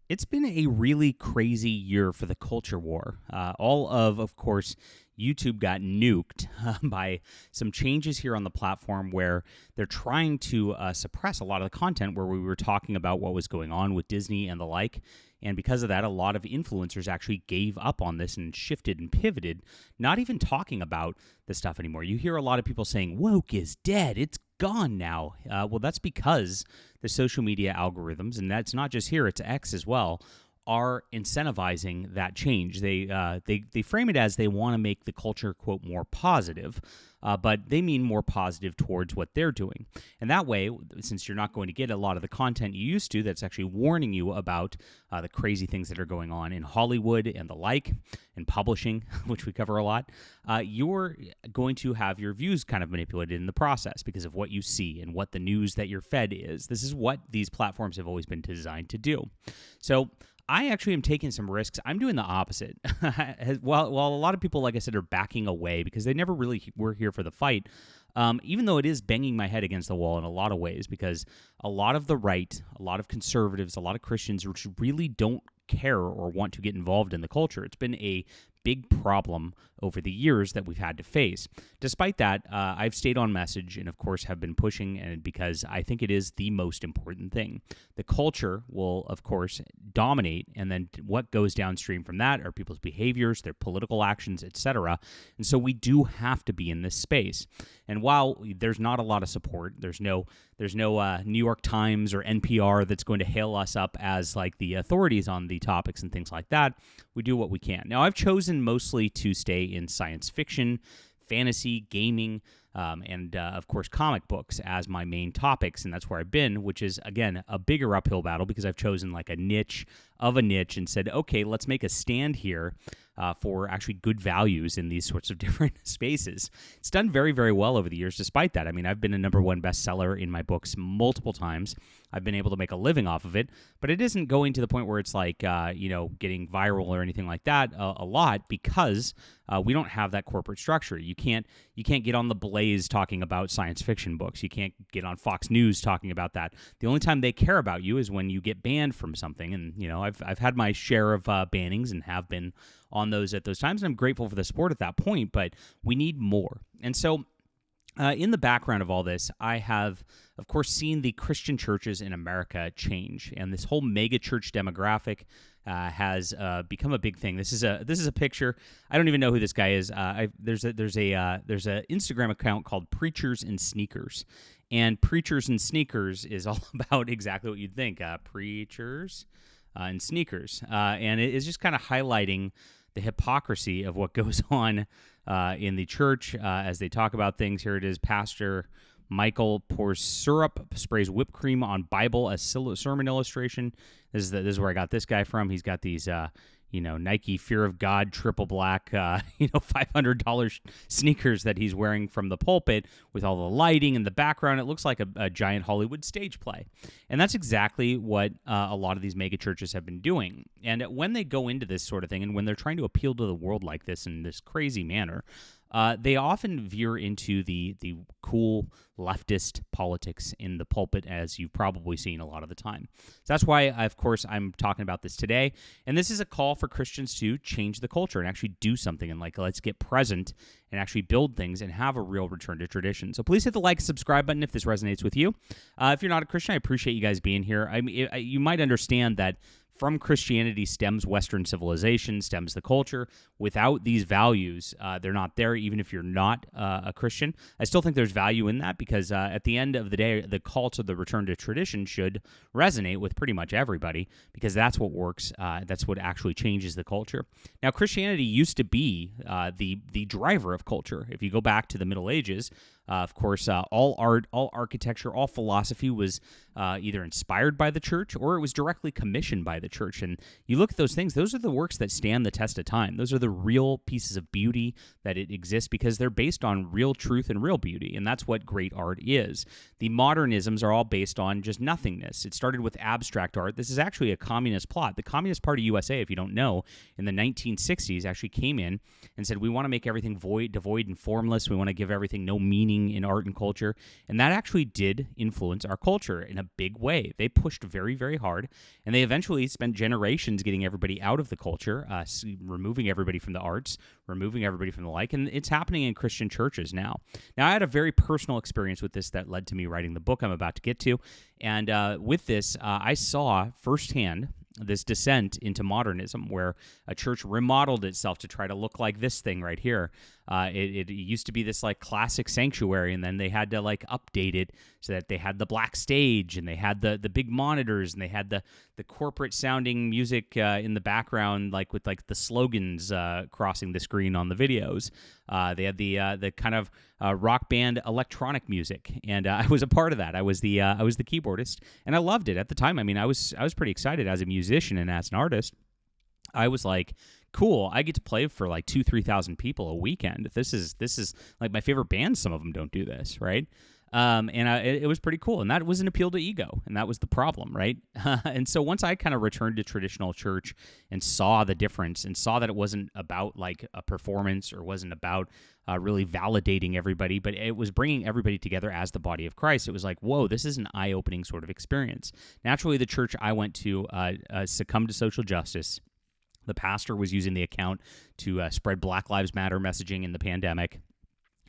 It's been a really crazy year for the culture war. Of course, YouTube got nuked by some changes here on the platform where they're trying to suppress a lot of the content where we were talking about what was going on with Disney and the like. And because of that, a lot of influencers actually gave up on this and shifted and pivoted, not even talking about the stuff anymore. You hear a lot of people saying, woke is dead. It's gone now. Well, that's because the social media algorithms, and that's not just here, it's X as well, are incentivizing that change. They frame it as they want to make the culture, quote, more positive, but they mean more positive towards what they're doing. And that way, since you're not going to get a lot of the content you used to that's actually warning you about the crazy things that are going on in Hollywood and the like, and publishing, which we cover a lot, you're going to have your views kind of manipulated in the process because of what you see and what the news that you're fed is. This is what these platforms have always been designed to do. So I actually am taking some risks. I'm doing the opposite. While a lot of people, like I said, are backing away because they never really were here for the fight, even though it is banging my head against the wall in a lot of ways, because a lot of the right, a lot of conservatives, a lot of Christians which really don't care or want to get involved in the culture. It's been a big problem over the years that we've had to face. Despite that, I've stayed on message and, of course, have been pushing, and because I think it is the most important thing. The culture will, of course, dominate, and then what goes downstream from that are people's behaviors, their political actions, etc. And so we do have to be in this space. And while there's not a lot of support, there's no New York Times or NPR that's going to hail us up as like the authorities on the topics and things like that. We do what we can. Now, I've chosen mostly to stay in science fiction, fantasy, gaming, and of course comic books as my main topics, and that's where I've been, which is, again, a bigger uphill battle because I've chosen like a niche of a niche and said, okay, let's make a stand here for actually good values in these sorts of different spaces. It's done very, very well over the years despite that. I mean, I've been a #1 bestseller in my books multiple times. I've been able to make a living off of it, but it isn't going to the point where it's like, getting viral or anything like that a lot because we don't have that corporate structure. You can't get on the Blaze talking about science fiction books. You can't get on Fox News talking about that. The only time they care about you is when you get banned from something. And, I've had my share of bannings and have been on those at those times, and I'm grateful for the support at that point, but we need more. And so in the background of all this, I have, of course, seen the Christian churches in America change, and this whole mega church demographic has become a big thing. This is a picture. I don't even know who this guy is. There's a Instagram account called Preachers and Sneakers, and Preachers and Sneakers is all about exactly what you'd think. Preachers and sneakers, and it is just kind of highlighting the hypocrisy of what goes on in the church as they talk about things. Here it is. Pastor Michael pours syrup, sprays whipped cream on Bible as sermon illustration. This is where I got this guy from. He's got these, Nike Fear of God triple black, $500 sneakers that he's wearing from the pulpit with all the lighting in the background. It looks like a giant Hollywood stage play. And that's exactly what a lot of these mega churches have been doing. And when they go into this sort of thing and when they're trying to appeal to the world like this in this crazy manner, they often veer into the cool leftist politics in the pulpit, as you've probably seen a lot of the time. So that's why, of course, I'm talking about this today. And this is a call for Christians to change the culture and actually do something. And let's get present and actually build things and have a real return to tradition. So please hit the like, subscribe button if this resonates with you. If you're not a Christian, I appreciate you guys being here. I mean, you might understand that from Christianity stems Western civilization, stems the culture. Without these values, they're not there, even if you're not a Christian. I still think there's value in that because at the end of the day, the call to the return to tradition should resonate with pretty much everybody because that's what works. That's what actually changes the culture. Now, Christianity used to be the driver of culture. If you go back to the Middle Ages, of course, all art, all architecture, all philosophy was either inspired by the church or it was directly commissioned by the church. And you look at those things, those are the works that stand the test of time. Those are the real pieces of beauty that it exists because they're based on real truth and real beauty. And that's what great art is. The modernisms are all based on just nothingness. It started with abstract art. This is actually a communist plot. The Communist Party USA, if you don't know, in the 1960s actually came in and said, we want to make everything devoid and formless. We want to give everything no meaning seeing in art and culture. And that actually did influence our culture in a big way. They pushed very, very hard, and they eventually spent generations getting everybody out of the culture, removing everybody from the arts, removing everybody from the like, and it's happening in Christian churches now. Now, I had a very personal experience with this that led to me writing the book I'm about to get to, and with this, I saw firsthand this descent into modernism, where a church remodeled itself to try to look like this thing right here. It used to be this like classic sanctuary, and then they had to like update it so that they had the black stage, and they had the big monitors, and they had the corporate sounding music in the background, like with like the slogans crossing the screen on the videos. They had the kind of rock band electronic music, and I was a part of that. I was the keyboardist, and I loved it at the time. I mean, I was pretty excited as a musician and as an artist. I was like, cool, I get to play for like 2,000-3,000 people a weekend. This is like my favorite bands. Some of them don't do this, right? It was pretty cool, and that was an appeal to ego, and that was the problem, right? And so once I kind of returned to traditional church and saw the difference, and saw that it wasn't about like a performance, or wasn't about really validating everybody, but it was bringing everybody together as the body of Christ. It was like, whoa, this is an eye-opening sort of experience. Naturally, the church I went to succumbed to social justice. The pastor was using the account to spread Black Lives Matter messaging in the pandemic.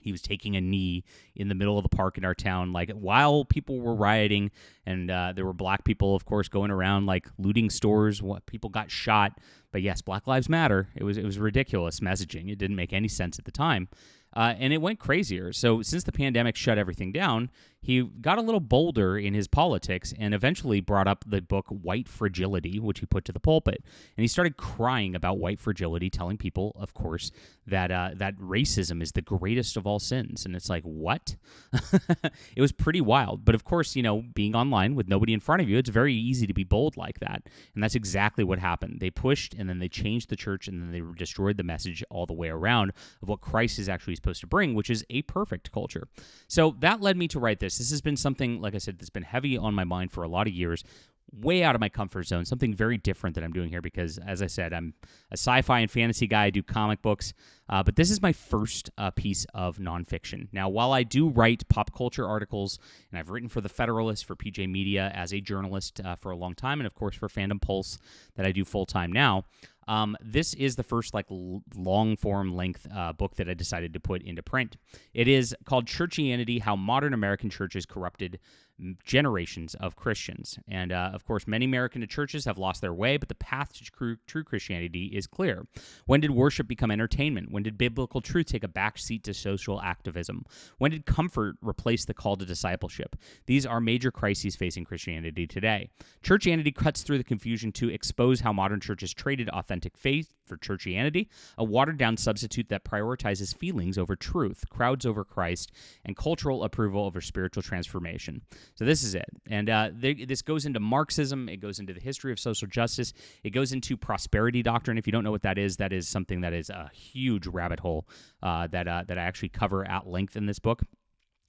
He was taking a knee in the middle of the park in our town, like while people were rioting, and there were black people, of course, going around like looting stores. People got shot, but yes, Black Lives Matter. It was ridiculous messaging. It didn't make any sense at the time. And it went crazier. So since the pandemic shut everything down, he got a little bolder in his politics and eventually brought up the book White Fragility, which he put to the pulpit. And he started crying about white fragility, telling people, of course, that that racism is the greatest of all sins. And it's like, what? It was pretty wild. But of course, you know, being online with nobody in front of you, it's very easy to be bold like that. And that's exactly what happened. They pushed, and then they changed the church, and then they destroyed the message all the way around of what Christ is actually supposed to bring, which is a perfect culture. So that led me to write this. This has been something, like I said, that's been heavy on my mind for a lot of years, way out of my comfort zone, something very different that I'm doing here because, as I said, I'm a sci-fi and fantasy guy. I do comic books, but this is my first piece of nonfiction. Now, while I do write pop culture articles, and I've written for The Federalist, for PJ Media as a journalist for a long time, and of course for Fandom Pulse that I do full-time now, this is the first like long-form length book that I decided to put into print. It is called Churchianity: How Modern American Churches Corrupted Generations of Christians. And of course, many American churches have lost their way, but the path to true Christianity is clear. When did worship become entertainment? When did biblical truth take a backseat to social activism? When did comfort replace the call to discipleship? These are major crises facing Christianity today. Churchianity cuts through the confusion to expose how modern churches traded authentic faith for churchianity, a watered-down substitute that prioritizes feelings over truth, crowds over Christ, and cultural approval over spiritual transformation. So this is it. And this goes into Marxism. It goes into the history of social justice. It goes into prosperity doctrine. If you don't know what that is something that is a huge rabbit hole that I actually cover at length in this book.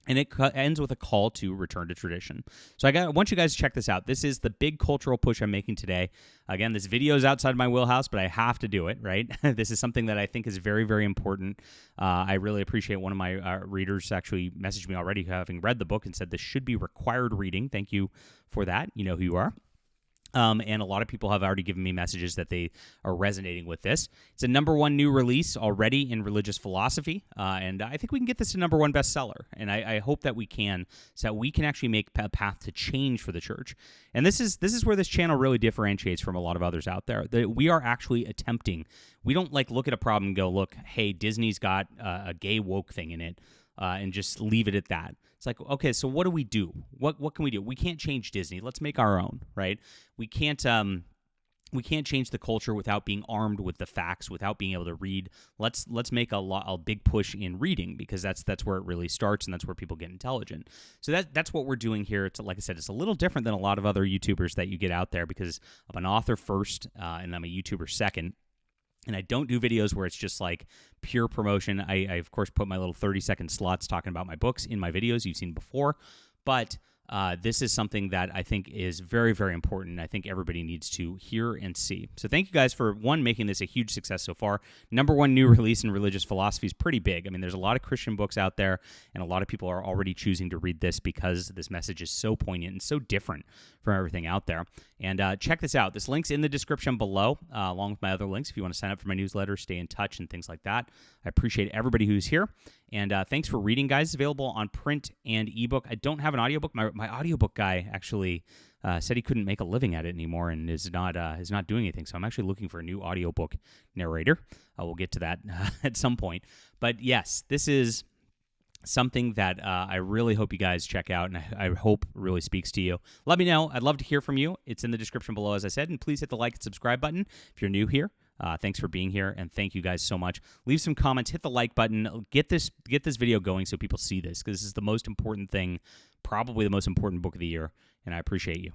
And it ends with a call to return to tradition. So I want you guys to check this out. This is the big cultural push I'm making today. Again, this video is outside my wheelhouse, but I have to do it, right? This is something that I think is very, very important. I really appreciate one of my readers actually messaged me already having read the book and said this should be required reading. Thank you for that. You know who you are. And a lot of people have already given me messages that they are resonating with this. It's a #1 new release already in religious philosophy, and I think we can get this to #1 bestseller, and I hope that we can, so that we can actually make a path to change for the church. And this is where this channel really differentiates from a lot of others out there. That we are actually attempting. We don't like look at a problem and go, look, hey, Disney's got a gay woke thing in it, and just leave it at that. It's like, okay, so what do we do? What can we do? We can't change Disney. Let's make our own, right? We can't change the culture without being armed with the facts, without being able to read. Let's make a big push in reading, because that's where it really starts, and that's where people get intelligent. So that's what we're doing here. It's like I said, it's a little different than a lot of other YouTubers that you get out there, because I'm an author first, and I'm a YouTuber second. And I don't do videos where it's just like pure promotion. I of course, put my little 30-second slots talking about my books in my videos you've seen before. But this is something that I think is very, very important. I think everybody needs to hear and see. So thank you guys for, one, making this a huge success so far. Number one new release in religious philosophy is pretty big. I mean, there's a lot of Christian books out there, and a lot of people are already choosing to read this because this message is so poignant and so different from everything out there. And check this out. This link's in the description below, along with my other links if you want to sign up for my newsletter, stay in touch, and things like that. I appreciate everybody who's here. And thanks for reading, guys. It's available on print and ebook. I don't have an audiobook. My audiobook guy actually said he couldn't make a living at it anymore and is not doing anything. So I'm actually looking for a new audiobook narrator. We'll get to that at some point. But yes, this is something that I really hope you guys check out, and I hope really speaks to you. Let me know. I'd love to hear from you. It's in the description below, as I said, and please hit the like and subscribe button if you're new here. Thanks for being here, and thank you guys so much. Leave some comments, hit the like button, get this video going so people see this, because this is the most important thing, probably the most important book of the year, and I appreciate you.